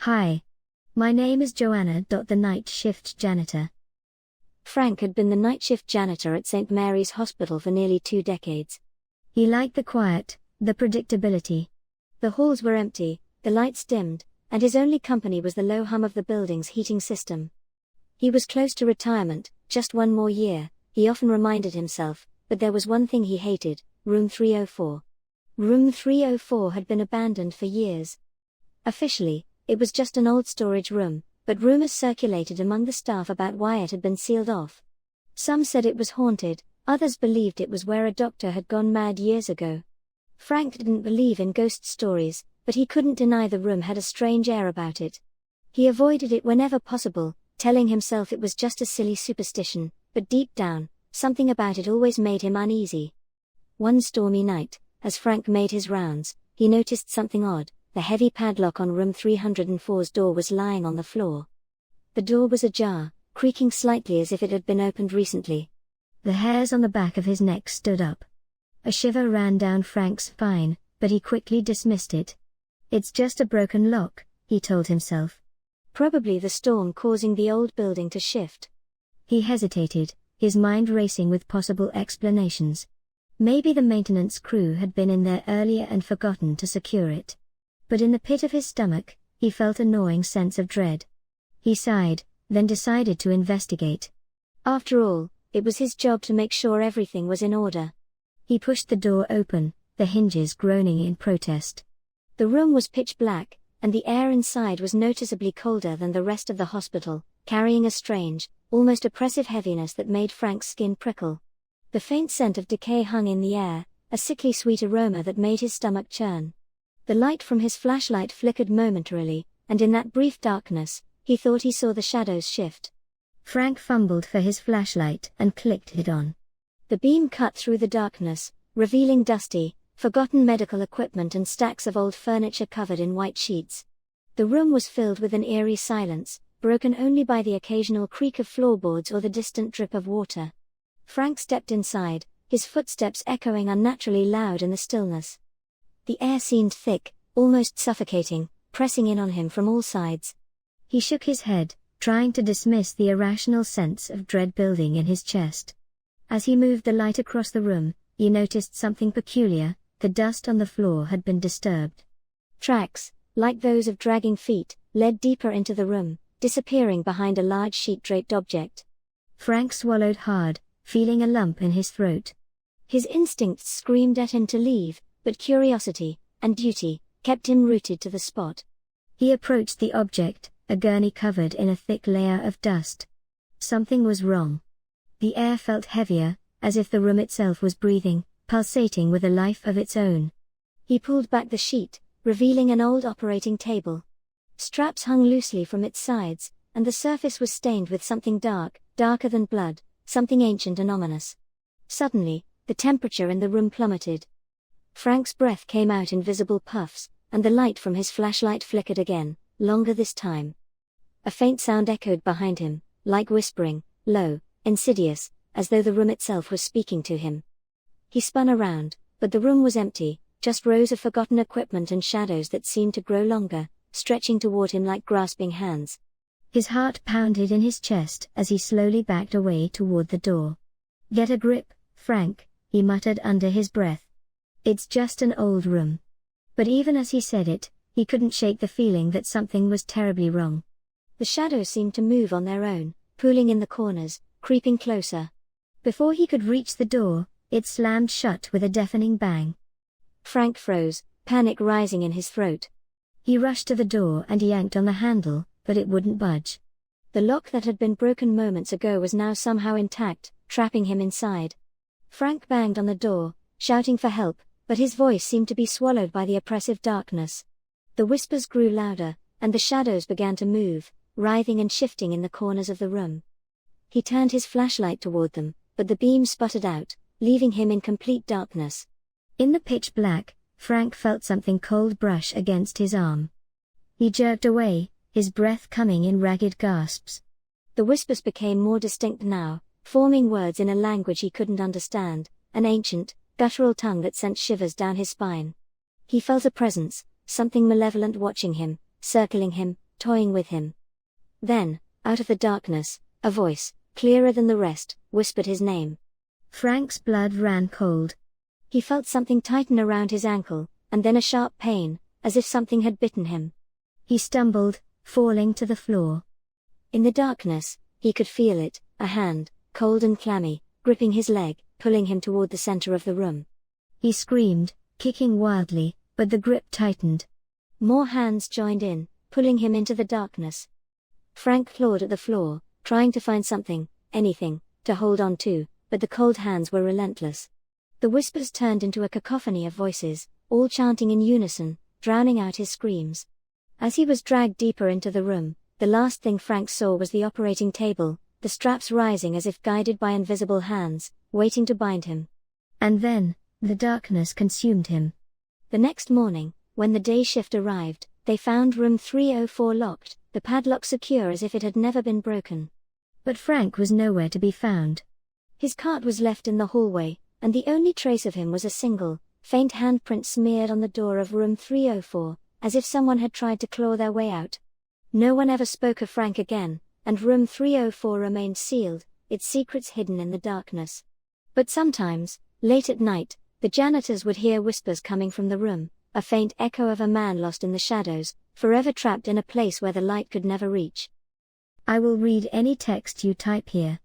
Hi. My name is Joanna. The Nightshift Janitor. Frank had been the night-shift janitor at St. Mary's Hospital for nearly 2 decades. He liked the quiet, the predictability. The halls were empty, the lights dimmed, and his only company was the low hum of the building's heating system. He was close to retirement, just one more year, he often reminded himself, but there was one thing he hated: room 304. Room 304 had been abandoned for years. Officially, it was just an old storage room, but rumors circulated among the staff about why it had been sealed off. Some said it was haunted, others believed it was where a doctor had gone mad years ago. Frank didn't believe in ghost stories, but he couldn't deny the room had a strange air about it. He avoided it whenever possible, telling himself it was just a silly superstition, but deep down, something about it always made him uneasy. One stormy night, as Frank made his rounds, he noticed something odd. The heavy padlock on room 304's door was lying on the floor. The door was ajar, creaking slightly as if it had been opened recently. The hairs on the back of his neck stood up. A shiver ran down Frank's spine, but he quickly dismissed it. It's just a broken lock, he told himself. Probably the storm causing the old building to shift. He hesitated, his mind racing with possible explanations. Maybe the maintenance crew had been in there earlier and forgotten to secure it. But in the pit of his stomach, he felt a gnawing sense of dread. He sighed, then decided to investigate. After all, it was his job to make sure everything was in order. He pushed the door open, the hinges groaning in protest. The room was pitch black, and the air inside was noticeably colder than the rest of the hospital, carrying a strange, almost oppressive heaviness that made Frank's skin prickle. The faint scent of decay hung in the air, a sickly sweet aroma that made his stomach churn. The light from his flashlight flickered momentarily, and in that brief darkness, he thought he saw the shadows shift. Frank fumbled for his flashlight and clicked it on. The beam cut through the darkness, revealing dusty, forgotten medical equipment and stacks of old furniture covered in white sheets. The room was filled with an eerie silence, broken only by the occasional creak of floorboards or the distant drip of water. Frank stepped inside, his footsteps echoing unnaturally loud in the stillness. The air seemed thick, almost suffocating, pressing in on him from all sides. He shook his head, trying to dismiss the irrational sense of dread building in his chest. As he moved the light across the room, he noticed something peculiar: the dust on the floor had been disturbed. Tracks, like those of dragging feet, led deeper into the room, disappearing behind a large sheet-draped object. Frank swallowed hard, feeling a lump in his throat. His instincts screamed at him to leave, but curiosity, and duty, kept him rooted to the spot. He approached the object, a gurney covered in a thick layer of dust. Something was wrong. The air felt heavier, as if the room itself was breathing, pulsating with a life of its own. He pulled back the sheet, revealing an old operating table. Straps hung loosely from its sides, and the surface was stained with something dark, darker than blood, something ancient and ominous. Suddenly, the temperature in the room plummeted. Frank's breath came out in visible puffs, and the light from his flashlight flickered again, longer this time. A faint sound echoed behind him, like whispering, low, insidious, as though the room itself was speaking to him. He spun around, but the room was empty, just rows of forgotten equipment and shadows that seemed to grow longer, stretching toward him like grasping hands. His heart pounded in his chest as he slowly backed away toward the door. "Get a grip, Frank," he muttered under his breath. "It's just an old room." But even as he said it, he couldn't shake the feeling that something was terribly wrong. The shadows seemed to move on their own, pooling in the corners, creeping closer. Before he could reach the door, it slammed shut with a deafening bang. Frank froze, panic rising in his throat. He rushed to the door and yanked on the handle, but it wouldn't budge. The lock that had been broken moments ago was now somehow intact, trapping him inside. Frank banged on the door, shouting for help, but his voice seemed to be swallowed by the oppressive darkness. The whispers grew louder, and the shadows began to move, writhing and shifting in the corners of the room. He turned his flashlight toward them, but the beam sputtered out, leaving him in complete darkness. In the pitch black, Frank felt something cold brush against his arm. He jerked away, his breath coming in ragged gasps. The whispers became more distinct now, forming words in a language he couldn't understand, an ancient, guttural tongue that sent shivers down his spine. He felt a presence, something malevolent watching him, circling him, toying with him. Then, out of the darkness, a voice, clearer than the rest, whispered his name. Frank's blood ran cold. He felt something tighten around his ankle, and then a sharp pain, as if something had bitten him. He stumbled, falling to the floor. In the darkness, he could feel it, a hand, cold and clammy, gripping his leg, pulling him toward the center of the room. He screamed, kicking wildly, but the grip tightened. More hands joined in, pulling him into the darkness. Frank clawed at the floor, trying to find something, anything, to hold on to, but the cold hands were relentless. The whispers turned into a cacophony of voices, all chanting in unison, drowning out his screams. As he was dragged deeper into the room, the last thing Frank saw was the operating table, the straps rising as if guided by invisible hands, waiting to bind him. And then, the darkness consumed him. The next morning, when the day shift arrived, they found room 304 locked, the padlock secure as if it had never been broken. But Frank was nowhere to be found. His cart was left in the hallway, and the only trace of him was a single, faint handprint smeared on the door of room 304, as if someone had tried to claw their way out. No one ever spoke of Frank again, and room 304 remained sealed, its secrets hidden in the darkness. But sometimes, late at night, the janitors would hear whispers coming from the room, a faint echo of a man lost in the shadows, forever trapped in a place where the light could never reach. I will read any text you type here.